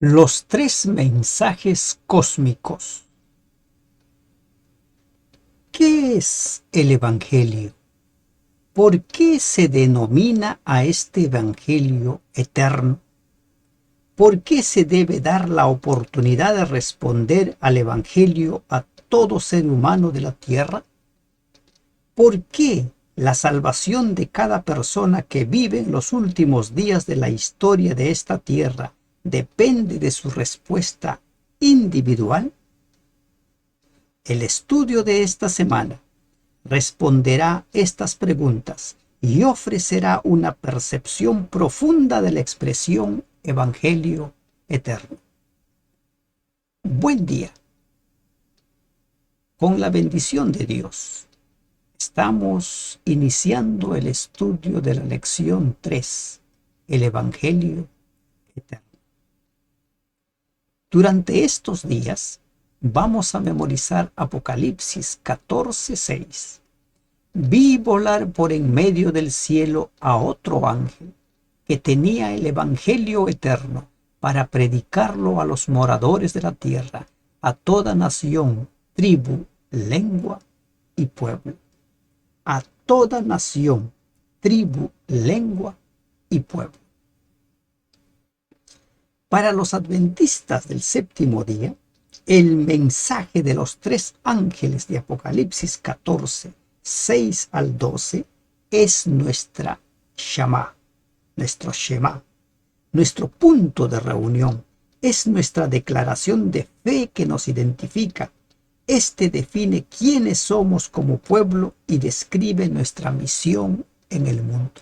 Los tres mensajes cósmicos. ¿Qué es el Evangelio? ¿Por qué se denomina a este Evangelio eterno? ¿Por qué se debe dar la oportunidad de responder al Evangelio a todo ser humano de la tierra? ¿Por qué la salvación de cada persona que vive en los últimos días de la historia de esta tierra depende de su respuesta individual? El estudio de esta semana responderá estas preguntas y ofrecerá una percepción profunda de la expresión Evangelio eterno. Buen día. Con la bendición de Dios, estamos iniciando el estudio de la lección 3, el Evangelio eterno. Durante estos días vamos a memorizar Apocalipsis 14:6. Vi volar por en medio del cielo a otro ángel que tenía el Evangelio eterno para predicarlo a los moradores de la tierra, a toda nación, tribu, lengua y pueblo. A toda nación, tribu, lengua y pueblo. Para los adventistas del séptimo día, el mensaje de los tres ángeles de Apocalipsis 14, 6 al 12 es nuestro Shema, nuestro punto de reunión, es nuestra declaración de fe que nos identifica. Este define quiénes somos como pueblo y describe nuestra misión en el mundo.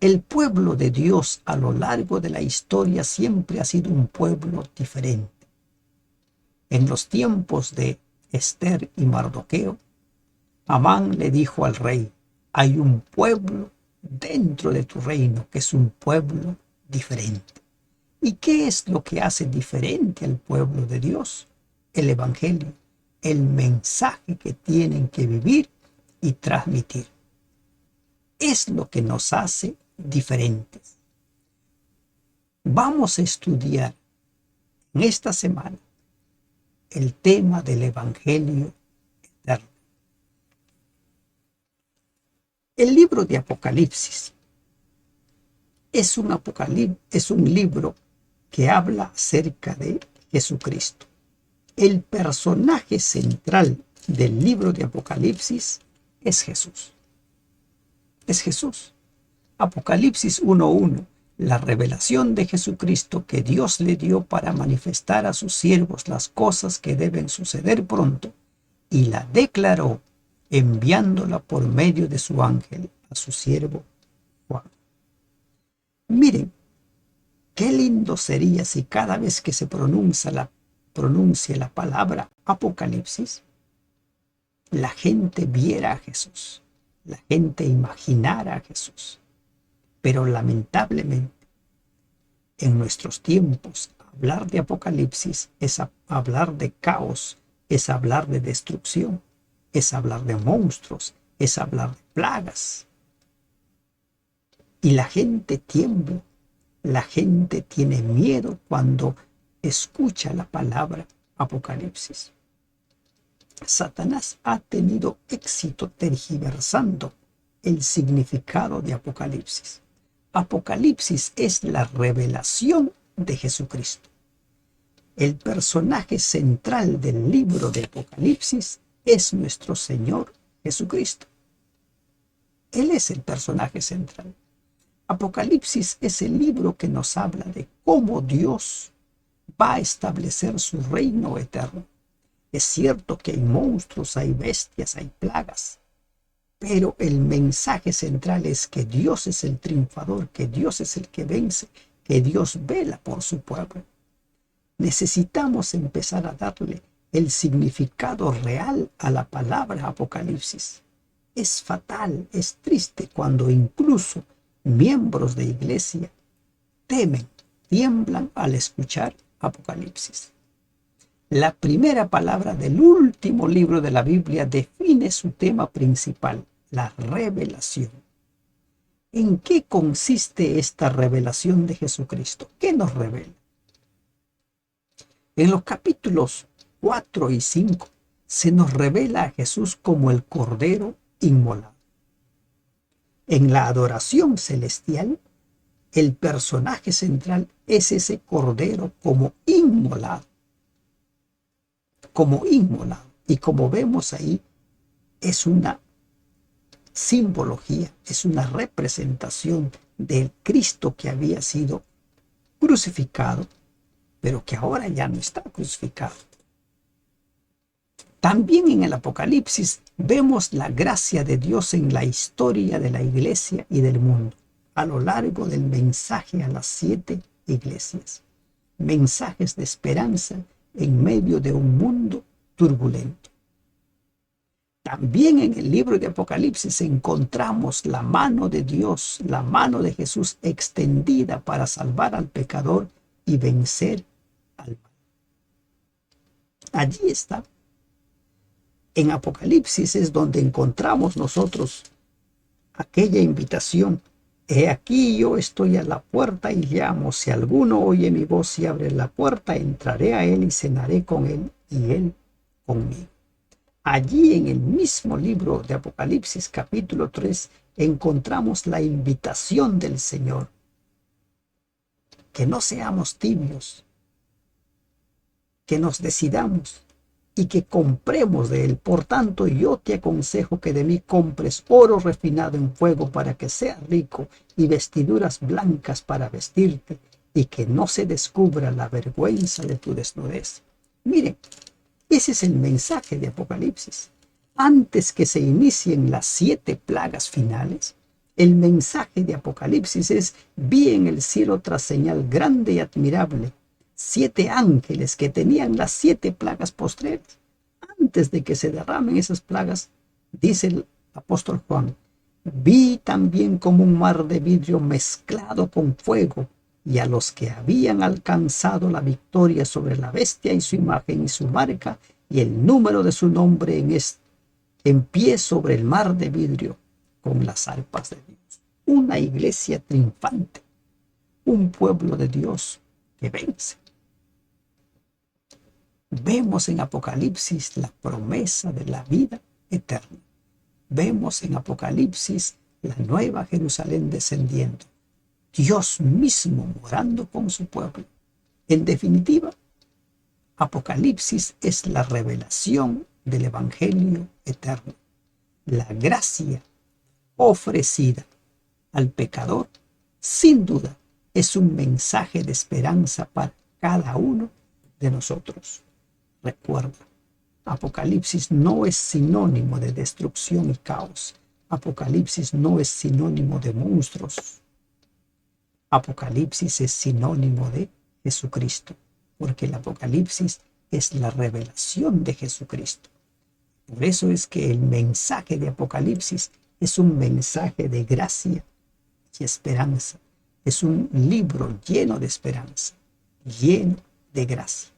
El pueblo de Dios a lo largo de la historia siempre ha sido un pueblo diferente. En los tiempos de Esther y Mardoqueo, Amán le dijo al rey: hay un pueblo dentro de tu reino que es un pueblo diferente. ¿Y qué es lo que hace diferente al pueblo de Dios? El Evangelio, el mensaje que tienen que vivir y transmitir. Es lo que nos hace diferentes. Vamos a estudiar en esta semana el tema del Evangelio eterno. El libro de Apocalipsis es un libro que habla acerca de Jesucristo. El personaje central del libro de Apocalipsis es Jesús. Es Jesús. Apocalipsis 1:1, la revelación de Jesucristo que Dios le dio para manifestar a sus siervos las cosas que deben suceder pronto, y la declaró enviándola por medio de su ángel a su siervo Juan. Miren, qué lindo sería si cada vez que se pronuncie la palabra Apocalipsis, la gente viera a Jesús, la gente imaginara a Jesús. Pero lamentablemente, en nuestros tiempos, hablar de Apocalipsis es hablar de caos, es hablar de destrucción, es hablar de monstruos, es hablar de plagas. Y la gente tiembla, la gente tiene miedo cuando escucha la palabra Apocalipsis. Satanás ha tenido éxito tergiversando el significado de Apocalipsis. Apocalipsis es la revelación de Jesucristo. El personaje central del libro de Apocalipsis es nuestro Señor Jesucristo. Él es el personaje central. Apocalipsis es el libro que nos habla de cómo Dios va a establecer su reino eterno. Es cierto que hay monstruos, hay bestias, hay plagas, pero el mensaje central es que Dios es el triunfador, que Dios es el que vence, que Dios vela por su pueblo. Necesitamos empezar a darle el significado real a la palabra Apocalipsis. Es fatal, es triste cuando incluso miembros de iglesia temen, tiemblan al escuchar Apocalipsis. La primera palabra del último libro de la Biblia define su tema principal, la revelación. ¿En qué consiste esta revelación de Jesucristo? ¿Qué nos revela? En los capítulos 4 y 5 se nos revela a Jesús como el Cordero inmolado. En la adoración celestial, el personaje central es ese Cordero como inmolado. Como inmolado. Y como vemos ahí, es una simbología, es una representación del Cristo que había sido crucificado, pero que ahora ya no está crucificado. También en el Apocalipsis vemos la gracia de Dios en la historia de la iglesia y del mundo, a lo largo del mensaje a las 7 iglesias. Mensajes de esperanza en medio de un mundo turbulento. También en el libro de Apocalipsis encontramos la mano de Dios, la mano de Jesús extendida para salvar al pecador y vencer al mal. Allí está. En Apocalipsis es donde encontramos nosotros aquella invitación. He aquí yo estoy a la puerta y llamo. Si alguno oye mi voz y abre la puerta, entraré a él y cenaré con él y él conmigo. Allí en el mismo libro de Apocalipsis capítulo 3 encontramos la invitación del Señor. Que no seamos tibios, que nos decidamos y que compremos de él. Por tanto, yo te aconsejo que de mí compres oro refinado en fuego para que seas rico y vestiduras blancas para vestirte y que no se descubra la vergüenza de tu desnudez. Miren, ese es el mensaje de Apocalipsis. Antes que se inicien las 7 plagas finales, el mensaje de Apocalipsis es: vi en el cielo otra señal grande y admirable, 7 ángeles que tenían las 7 plagas postreras. Antes de que se derramen esas plagas, dice el apóstol Juan, vi también como un mar de vidrio mezclado con fuego, y a los que habían alcanzado la victoria sobre la bestia y su imagen y su marca y el número de su nombre en pie sobre el mar de vidrio con las arpas de Dios. Una iglesia triunfante, un pueblo de Dios que vence. Vemos en Apocalipsis la promesa de la vida eterna. Vemos en Apocalipsis la nueva Jerusalén descendiendo. Dios mismo morando con su pueblo. En definitiva, Apocalipsis es la revelación del Evangelio eterno. La gracia ofrecida al pecador, sin duda, es un mensaje de esperanza para cada uno de nosotros. Recuerda, Apocalipsis no es sinónimo de destrucción y caos. Apocalipsis no es sinónimo de monstruos. Apocalipsis es sinónimo de Jesucristo, porque el Apocalipsis es la revelación de Jesucristo. Por eso es que el mensaje de Apocalipsis es un mensaje de gracia y esperanza. Es un libro lleno de esperanza, lleno de gracia.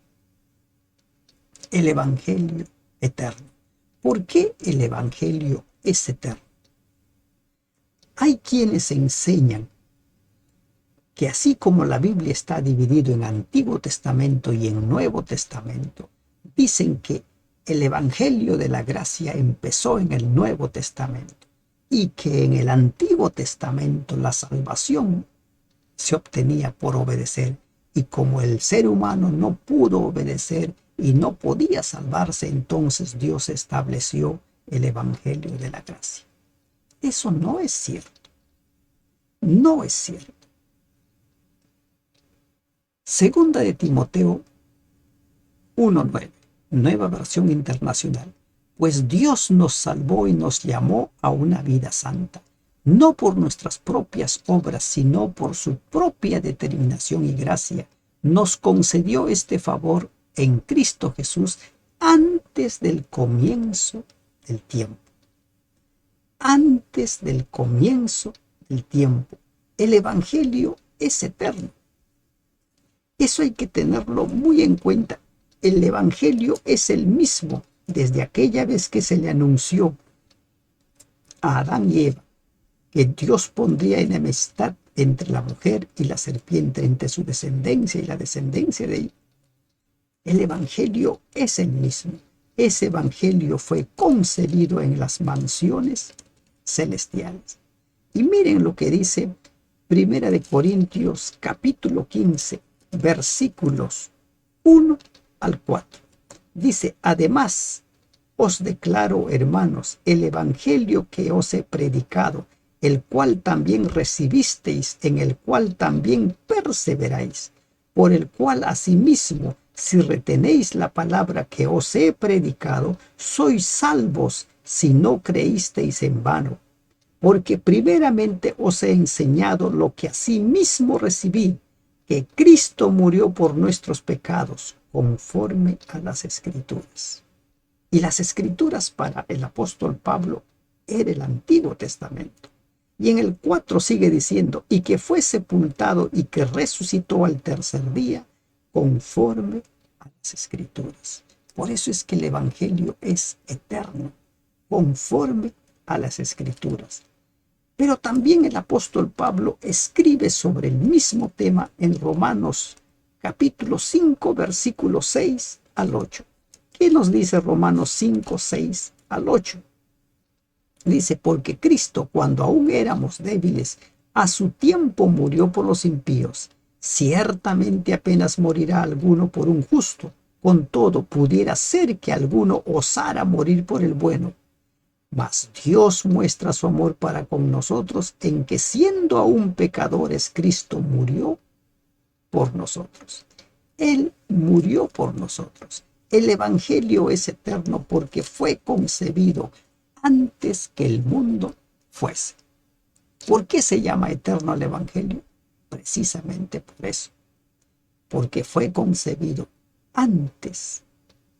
El Evangelio eterno. ¿Por qué el Evangelio es eterno? Hay quienes enseñan que así como la Biblia está dividida en Antiguo Testamento y en Nuevo Testamento, dicen que el Evangelio de la gracia empezó en el Nuevo Testamento y que en el Antiguo Testamento la salvación se obtenía por obedecer, y como el ser humano no pudo obedecer y no podía salvarse, entonces Dios estableció el Evangelio de la gracia. Eso no es cierto. No es cierto. Segunda de Timoteo 1:9, nueva versión internacional. Pues Dios nos salvó y nos llamó a una vida santa, no por nuestras propias obras, sino por su propia determinación y gracia. Nos concedió este favor en Cristo Jesús antes del comienzo del tiempo. Antes del comienzo del tiempo. El Evangelio es eterno. Eso hay que tenerlo muy en cuenta. El Evangelio es el mismo desde aquella vez que se le anunció a Adán y Eva que Dios pondría enemistad entre la mujer y la serpiente, entre su descendencia y la descendencia de ella. El Evangelio es el mismo. Ese Evangelio fue concebido en las mansiones celestiales. Y miren lo que dice Primera de Corintios capítulo 15, versículos 1 al 4. Dice, además, os declaro, hermanos, el evangelio que os he predicado, el cual también recibisteis, en el cual también perseveráis, por el cual asimismo, si retenéis la palabra que os he predicado, sois salvos si no creísteis en vano. Porque primeramente os he enseñado lo que asimismo recibí, que Cristo murió por nuestros pecados, conforme a las Escrituras. Y las Escrituras para el apóstol Pablo era el Antiguo Testamento. Y en el 4 sigue diciendo, y que fue sepultado y que resucitó al tercer día, conforme a las Escrituras. Por eso es que el Evangelio es eterno, conforme a las Escrituras. Pero también el apóstol Pablo escribe sobre el mismo tema en Romanos capítulo 5, versículos 6 al 8. ¿Qué nos dice Romanos 5, 6 al 8? Dice, porque Cristo, cuando aún éramos débiles, a su tiempo murió por los impíos. Ciertamente apenas morirá alguno por un justo. Con todo, pudiera ser que alguno osara morir por el bueno. Mas Dios muestra su amor para con nosotros en que siendo aún pecadores, Cristo murió por nosotros. Él murió por nosotros. El Evangelio es eterno porque fue concebido antes que el mundo fuese. ¿Por qué se llama eterno el Evangelio? Precisamente por eso. Porque fue concebido antes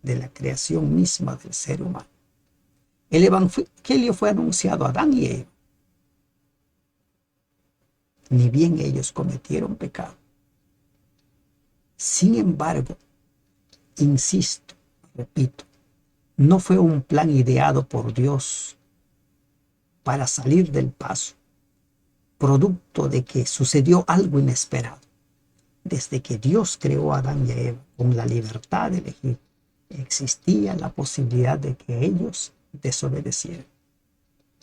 de la creación misma del ser humano. El Evangelio fue anunciado a Adán y Eva. Ni bien ellos cometieron pecado. Sin embargo, insisto, repito, no fue un plan ideado por Dios para salir del paso, producto de que sucedió algo inesperado. Desde que Dios creó a Adán y a Eva con la libertad de elegir, existía la posibilidad de que ellos desobedecieran.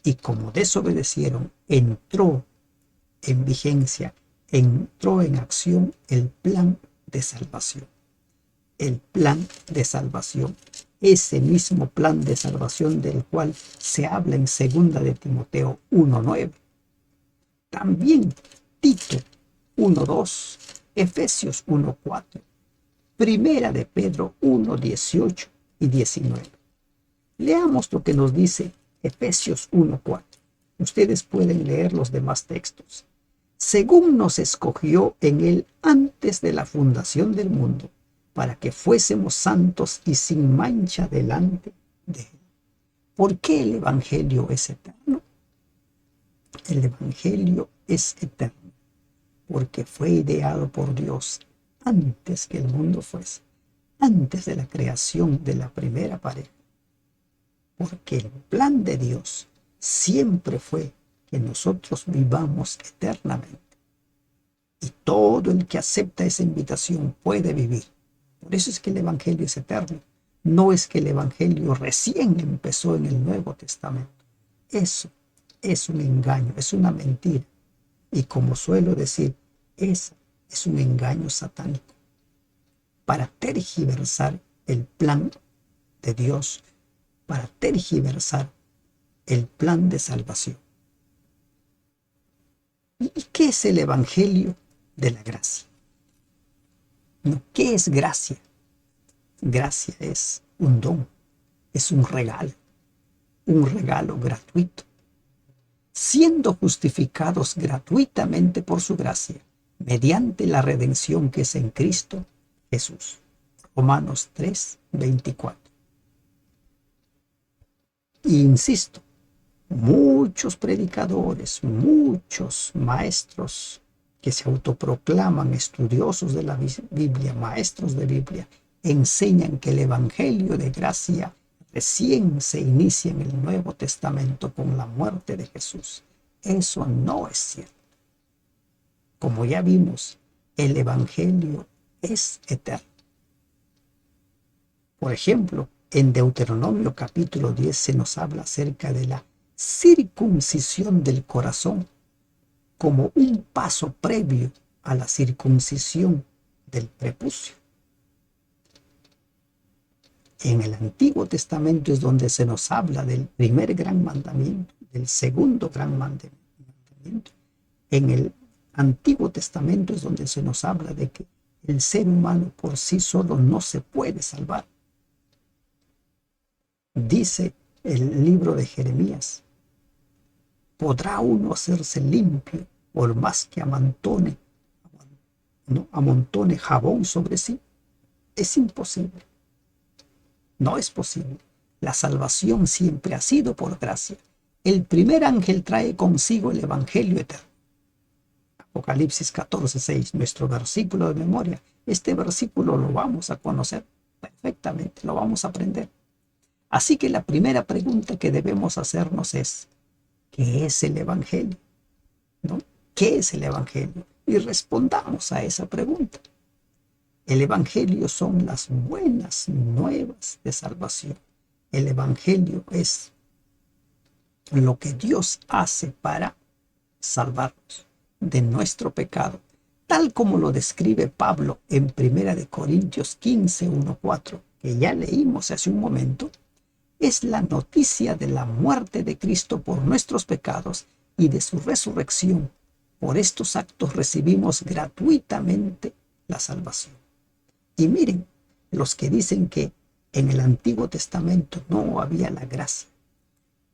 Y como desobedecieron, entró en vigencia, entró en acción el plan de salvación. El plan de salvación, ese mismo plan de salvación del cual se habla en 2 de Timoteo 1:9. También Tito 1:2, Efesios 1:4, Primera de Pedro 1:18 y 19. Leamos lo que nos dice Efesios 1:4. Ustedes pueden leer los demás textos. Según nos escogió en él antes de la fundación del mundo, para que fuésemos santos y sin mancha delante de él. ¿Por qué el Evangelio es eterno? El Evangelio es eterno porque fue ideado por Dios antes que el mundo fuese, antes de la creación de la primera pareja. Porque el plan de Dios siempre fue que nosotros vivamos eternamente. Y todo el que acepta esa invitación puede vivir. Por eso es que el Evangelio es eterno. No es que el Evangelio recién empezó en el Nuevo Testamento. Eso es un engaño, es una mentira. Y como suelo decir, ese es un engaño satánico para tergiversar el plan de Dios, para tergiversar el plan de salvación. ¿Y qué es el Evangelio de la gracia? ¿No? ¿Qué es gracia? Gracia es un don, es un regalo gratuito. Siendo justificados gratuitamente por su gracia, mediante la redención que es en Cristo Jesús. Romanos 3:24. Y insisto, muchos predicadores, muchos maestros que se autoproclaman estudiosos de la Biblia, maestros de Biblia, enseñan que el Evangelio de gracia recién se inicia en el Nuevo Testamento con la muerte de Jesús. Eso no es cierto. Como ya vimos, el Evangelio es eterno. Por ejemplo, en Deuteronomio capítulo 10 se nos habla acerca de la circuncisión del corazón como un paso previo a la circuncisión del prepucio. En el Antiguo Testamento es donde se nos habla del primer gran mandamiento, del segundo gran mandamiento. En el Antiguo Testamento es donde se nos habla de que el ser humano por sí solo no se puede salvar. Dice el libro de Jeremías: ¿podrá uno hacerse limpio por más que amontone jabón sobre sí? Es imposible. No es posible. La salvación siempre ha sido por gracia. El primer ángel trae consigo el evangelio eterno. Apocalipsis 14:6, nuestro versículo de memoria. Este versículo lo vamos a conocer perfectamente, lo vamos a aprender. Así que la primera pregunta que debemos hacernos es: ¿qué es el evangelio? ¿No? ¿Qué es el evangelio? Y respondamos a esa pregunta. El evangelio son las buenas nuevas de salvación. El evangelio es lo que Dios hace para salvarnos de nuestro pecado, tal como lo describe Pablo en 1 Corintios 15, 1-4, que ya leímos hace un momento. Es la noticia de la muerte de Cristo por nuestros pecados y de su resurrección. Por estos actos recibimos gratuitamente la salvación. Y miren, los que dicen que en el Antiguo Testamento no había la gracia,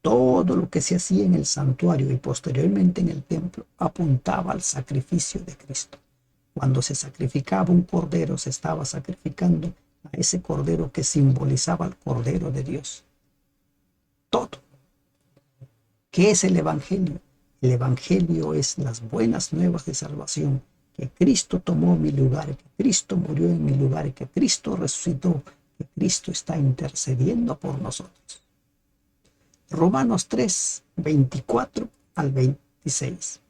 todo lo que se hacía en el santuario y posteriormente en el templo apuntaba al sacrificio de Cristo. Cuando se sacrificaba un cordero, se estaba sacrificando a ese cordero que simbolizaba al Cordero de Dios. Todo. ¿Qué es el evangelio? El evangelio es las buenas nuevas de salvación, que Cristo tomó mi lugar, que Cristo murió en mi lugar, que Cristo resucitó, que Cristo está intercediendo por nosotros. Romanos 3, 24 al 26.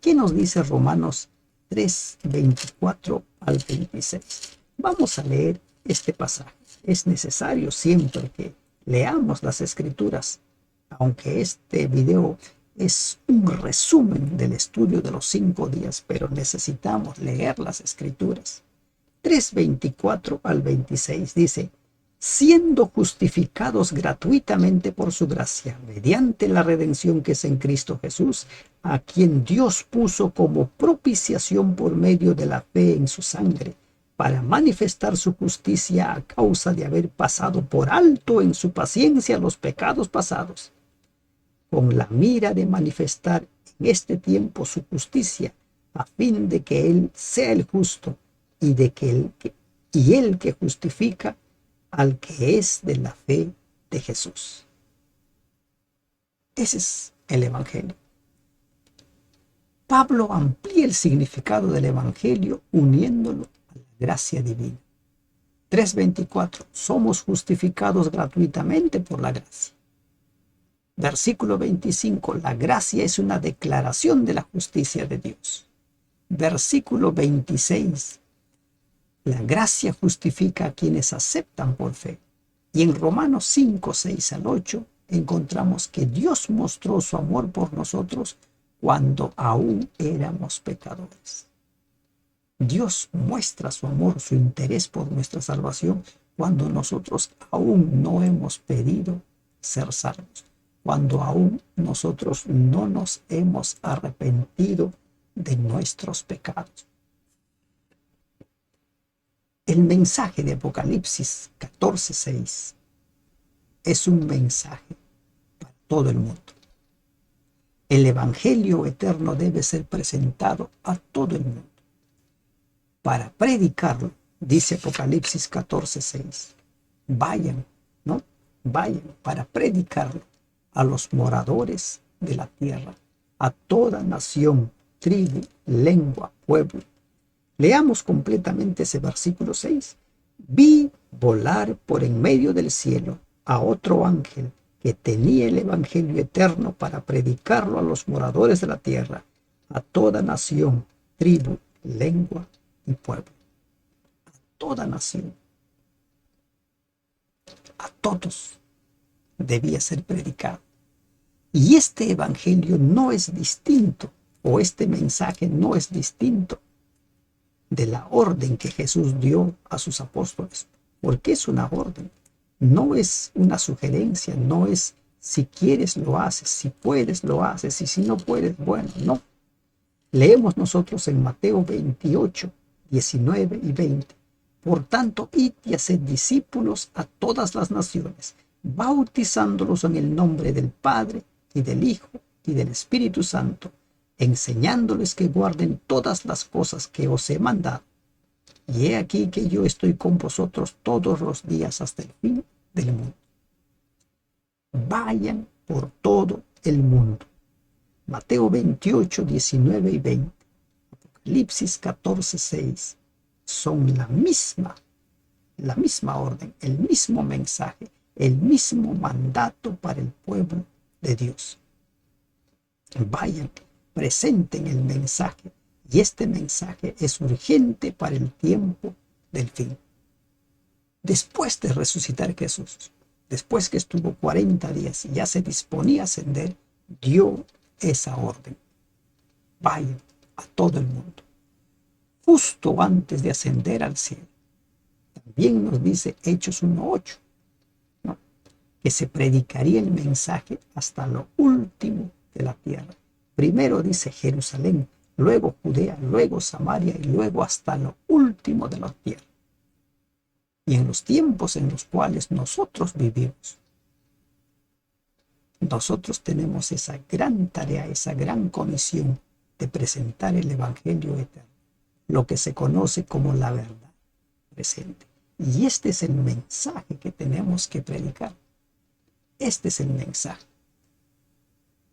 ¿Qué nos dice Romanos 3, 24 al 26? Vamos a leer este pasaje. Es necesario siempre que leamos las Escrituras, aunque este video es un resumen del estudio de los 5 días, pero necesitamos leer las Escrituras. 3, 24 al 26 dice: siendo justificados gratuitamente por su gracia, mediante la redención que es en Cristo Jesús, a quien Dios puso como propiciación por medio de la fe en su sangre, para manifestar su justicia a causa de haber pasado por alto en su paciencia los pecados pasados, con la mira de manifestar en este tiempo su justicia, a fin de que Él sea el justo y el que justifica al que es de la fe de Jesús. Ese es el evangelio. Pablo amplía el significado del evangelio uniéndolo a la gracia divina. 3:24. Somos justificados gratuitamente por la gracia. Versículo 25. La gracia es una declaración de la justicia de Dios. Versículo 26. La gracia justifica a quienes aceptan por fe. Y en Romanos 5, 6 al 8 encontramos que Dios mostró su amor por nosotros cuando aún éramos pecadores. Dios muestra su amor, su interés por nuestra salvación cuando nosotros aún no hemos pedido ser salvos, cuando aún nosotros no nos hemos arrepentido de nuestros pecados. El mensaje de Apocalipsis 14:6 es un mensaje para todo el mundo. El evangelio eterno debe ser presentado a todo el mundo. Para predicarlo, dice Apocalipsis 14:6, vayan, ¿no? Vayan para predicarlo a los moradores de la tierra, a toda nación, tribu, lengua, pueblo. Leamos completamente ese versículo 6. Vi volar por en medio del cielo a otro ángel que tenía el evangelio eterno para predicarlo a los moradores de la tierra, a toda nación, tribu, lengua y pueblo. A toda nación. a todos debía ser predicado. Y este evangelio no es distinto, o este mensaje no es distinto de la orden que Jesús dio a sus apóstoles, porque es una orden, no es una sugerencia, no es si quieres lo haces, si puedes lo haces, y si no puedes, bueno, no. Leemos nosotros en Mateo 28, 19 y 20. Por tanto, id y haced discípulos a todas las naciones, bautizándolos en el nombre del Padre y del Hijo y del Espíritu Santo, enseñándoles que guarden todas las cosas que os he mandado. Y he aquí que yo estoy con vosotros todos los días hasta el fin del mundo. Vayan por todo el mundo. Mateo 28, 19 y 20. Apocalipsis 14, 6. Son la misma orden, el mismo mensaje, el mismo mandato para el pueblo de Dios. Vayan, presenten el mensaje, y este mensaje es urgente para el tiempo del fin. Después de resucitar Jesús, después que estuvo 40 días y ya se disponía a ascender, dio esa orden. Vayan a todo el mundo. Justo antes de ascender al cielo, también nos dice Hechos 1:8, ¿no?, que se predicaría el mensaje hasta lo último de la tierra. Primero dice Jerusalén, luego Judea, luego Samaria y luego hasta lo último de la tierra. Y en los tiempos en los cuales nosotros vivimos, nosotros tenemos esa gran tarea, esa gran comisión de presentar el Evangelio eterno, lo que se conoce como la verdad presente. Y este es el mensaje que tenemos que predicar. Este es el mensaje.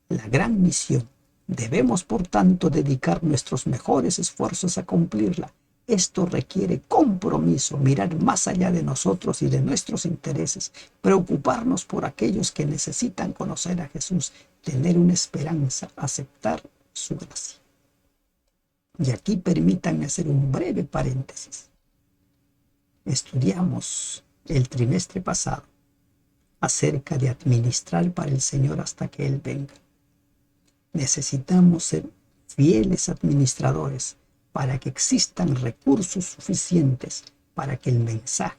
La gran misión. Debemos, por tanto, dedicar nuestros mejores esfuerzos a cumplirla. Esto requiere compromiso, mirar más allá de nosotros y de nuestros intereses, preocuparnos por aquellos que necesitan conocer a Jesús, tener una esperanza, aceptar su gracia. Y aquí permítanme hacer un breve paréntesis. Estudiamos el trimestre pasado acerca de administrar para el Señor hasta que Él venga. Necesitamos ser fieles administradores para que existan recursos suficientes para que el mensaje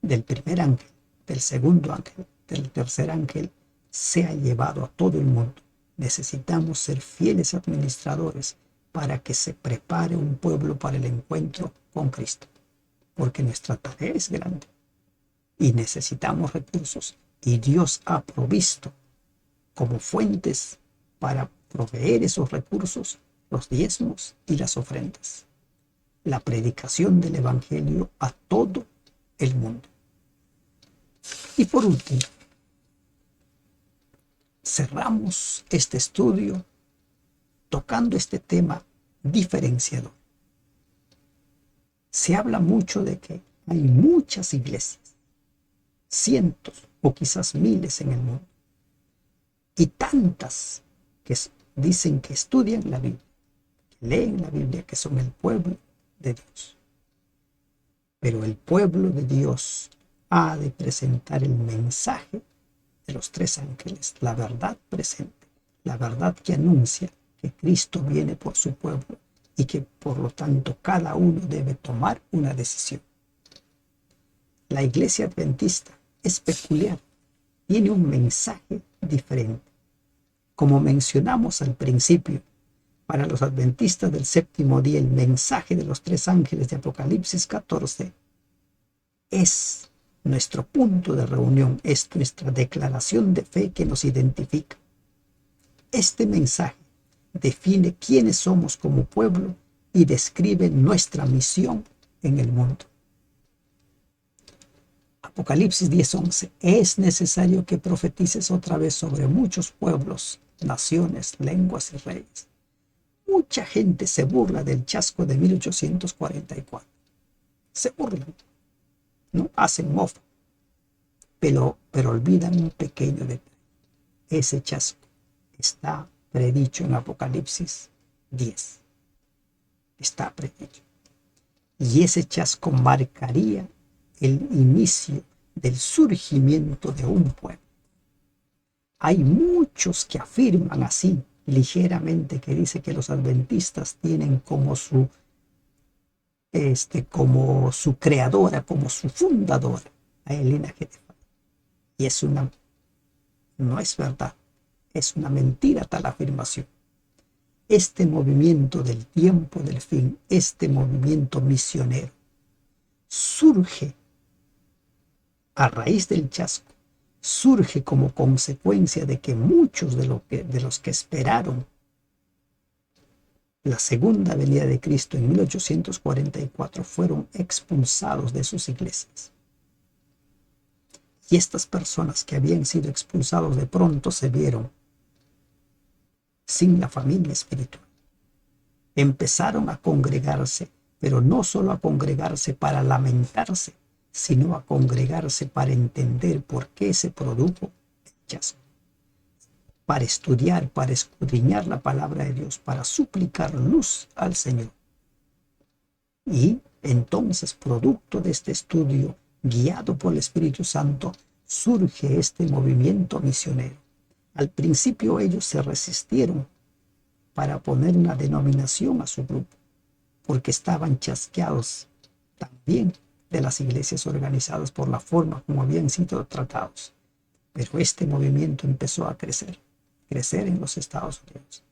del primer ángel, del segundo ángel, del tercer ángel sea llevado a todo el mundo. Necesitamos ser fieles administradores para que se prepare un pueblo para el encuentro con Cristo, porque nuestra tarea es grande y necesitamos recursos, y Dios ha provisto como fuentes para proveer esos recursos los diezmos y las ofrendas, la predicación del Evangelio a todo el mundo. Y por último, cerramos este estudio tocando este tema diferenciador. Se habla mucho de que hay muchas iglesias, cientos o quizás miles en el mundo, y tantas que dicen que estudian la Biblia, que leen la Biblia, que son el pueblo de Dios. Pero el pueblo de Dios ha de presentar el mensaje de los tres ángeles, la verdad presente, la verdad que anuncia que Cristo viene por su pueblo y que por lo tanto cada uno debe tomar una decisión. La iglesia adventista es peculiar, tiene un mensaje diferente. Como mencionamos al principio, para los adventistas del séptimo día, el mensaje de los tres ángeles de Apocalipsis 14 es nuestro punto de reunión, es nuestra declaración de fe que nos identifica. Este mensaje define quiénes somos como pueblo y describe nuestra misión en el mundo. Apocalipsis 10:11. Es necesario que profetices otra vez sobre muchos pueblos, naciones, lenguas y reyes. Mucha gente se burla del chasco de 1844. Se burlan, ¿no? Hacen mofa. Pero olvidan un pequeño detalle. Ese chasco está predicho en Apocalipsis 10. Está predicho. Y ese chasco marcaría el inicio del surgimiento de un pueblo. Hay muchos que afirman así, ligeramente, que dice que los adventistas tienen como su creadora, como su fundadora, a Elena G. de White. Y no es verdad, es una mentira tal afirmación. Este movimiento del tiempo del fin, este movimiento misionero, surge a raíz del chasco, surge como consecuencia de que muchos de los que esperaron la segunda venida de Cristo en 1844 fueron expulsados de sus iglesias. Y estas personas que habían sido expulsados de pronto se vieron sin la familia espiritual. Empezaron a congregarse, pero no solo a congregarse para lamentarse, sino a congregarse para entender por qué se produjo el chasco, para estudiar, para escudriñar la palabra de Dios, para suplicar luz al Señor. Y entonces, producto de este estudio, guiado por el Espíritu Santo, surge este movimiento misionero. Al principio ellos se resistieron para poner una denominación a su grupo, porque estaban chasqueados también de las iglesias organizadas por la forma como habían sido tratados. Pero este movimiento empezó a crecer en los Estados Unidos,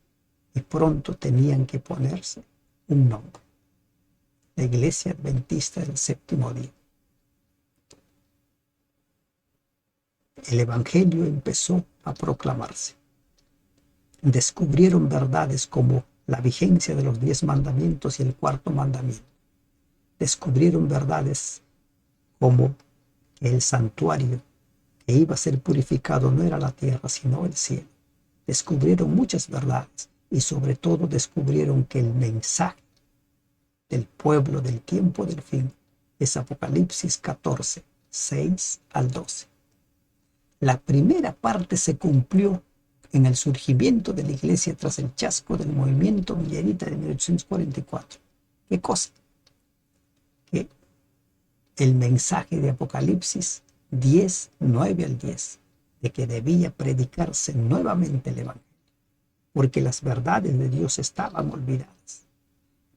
y pronto tenían que ponerse un nombre: la Iglesia Adventista del Séptimo Día. El Evangelio empezó a proclamarse. Descubrieron verdades como la vigencia de los 10 mandamientos y el cuarto mandamiento. Descubrieron verdades como que el santuario que iba a ser purificado no era la tierra, sino el cielo. Descubrieron muchas verdades y sobre todo descubrieron que el mensaje del pueblo del tiempo del fin es Apocalipsis 14, 6 al 12. La primera parte se cumplió en el surgimiento de la iglesia tras el chasco del movimiento millerita de 1844. ¿Qué cosa? Que el mensaje de Apocalipsis 10, 9 al 10, de que debía predicarse nuevamente el Evangelio, porque las verdades de Dios estaban olvidadas.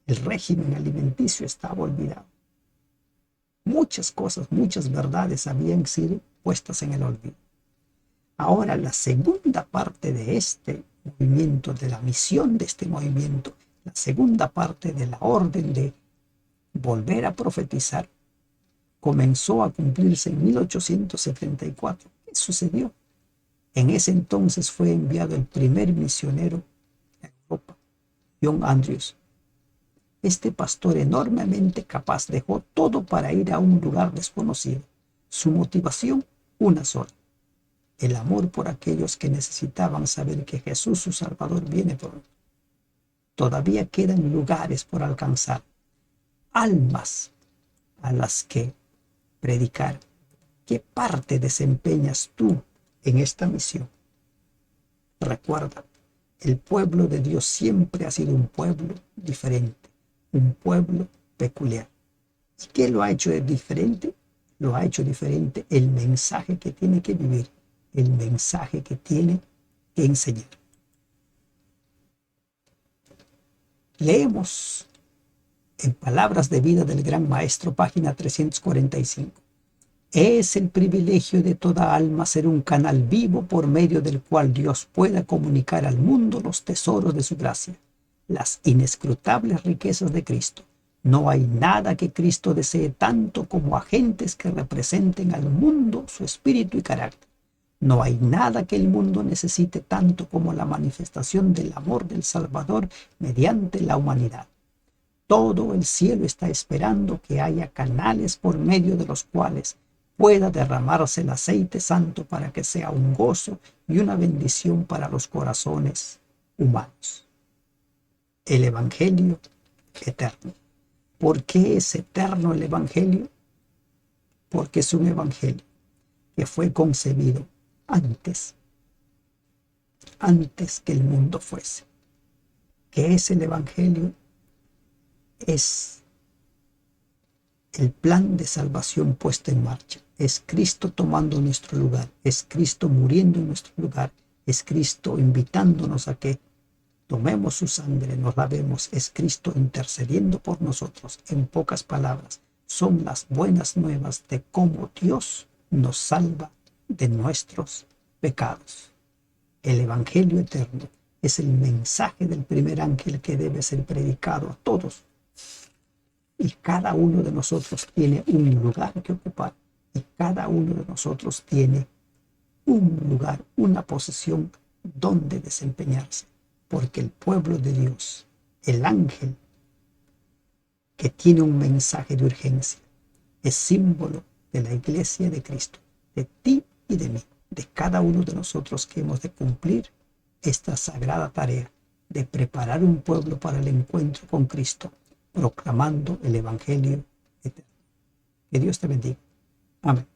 El régimen alimenticio estaba olvidado. Muchas cosas, muchas verdades habían sido puestas en el olvido. Ahora, la segunda parte de este movimiento, de la misión de este movimiento, la segunda parte de la orden de volver a profetizar, comenzó a cumplirse en 1874. ¿Qué sucedió? En ese entonces fue enviado el primer misionero a Europa, John Andrews. Este pastor enormemente capaz dejó todo para ir a un lugar desconocido. Su motivación, una sola: el amor por aquellos que necesitaban saber que Jesús, su Salvador, viene pronto. Todavía quedan lugares por alcanzar, almas a las que predicar. ¿Qué parte desempeñas tú en esta misión? Recuerda, el pueblo de Dios siempre ha sido un pueblo diferente, un pueblo peculiar. ¿Y qué lo ha hecho diferente? Lo ha hecho diferente el mensaje que tiene que vivir, el mensaje que tiene que enseñar. Leemos en Palabras de Vida del Gran Maestro, página 345. Es el privilegio de toda alma ser un canal vivo por medio del cual Dios pueda comunicar al mundo los tesoros de su gracia, las inescrutables riquezas de Cristo. No hay nada que Cristo desee tanto como agentes que representen al mundo su espíritu y carácter. No hay nada que el mundo necesite tanto como la manifestación del amor del Salvador mediante la humanidad. Todo el cielo está esperando que haya canales por medio de los cuales pueda derramarse el aceite santo para que sea un gozo y una bendición para los corazones humanos. El Evangelio eterno. ¿Por qué es eterno el Evangelio? Porque es un Evangelio que fue concebido antes que el mundo fuese. ¿Qué es el Evangelio? Es el plan de salvación puesto en marcha. Es Cristo tomando nuestro lugar, es Cristo muriendo en nuestro lugar, es Cristo invitándonos a que tomemos su sangre, nos lavemos, es Cristo intercediendo por nosotros. En pocas palabras, son las buenas nuevas de cómo Dios nos salva de nuestros pecados. El Evangelio eterno es el mensaje del primer ángel que debe ser predicado a todos. Y cada uno de nosotros tiene un lugar que ocupar. Y cada uno de nosotros tiene un lugar, una posición donde desempeñarse. Porque el pueblo de Dios, el ángel que tiene un mensaje de urgencia, es símbolo de la iglesia de Cristo, de ti y de mí, de cada uno de nosotros que hemos de cumplir esta sagrada tarea de preparar un pueblo para el encuentro con Cristo, proclamando el Evangelio eterno. Que Dios te bendiga. Amén.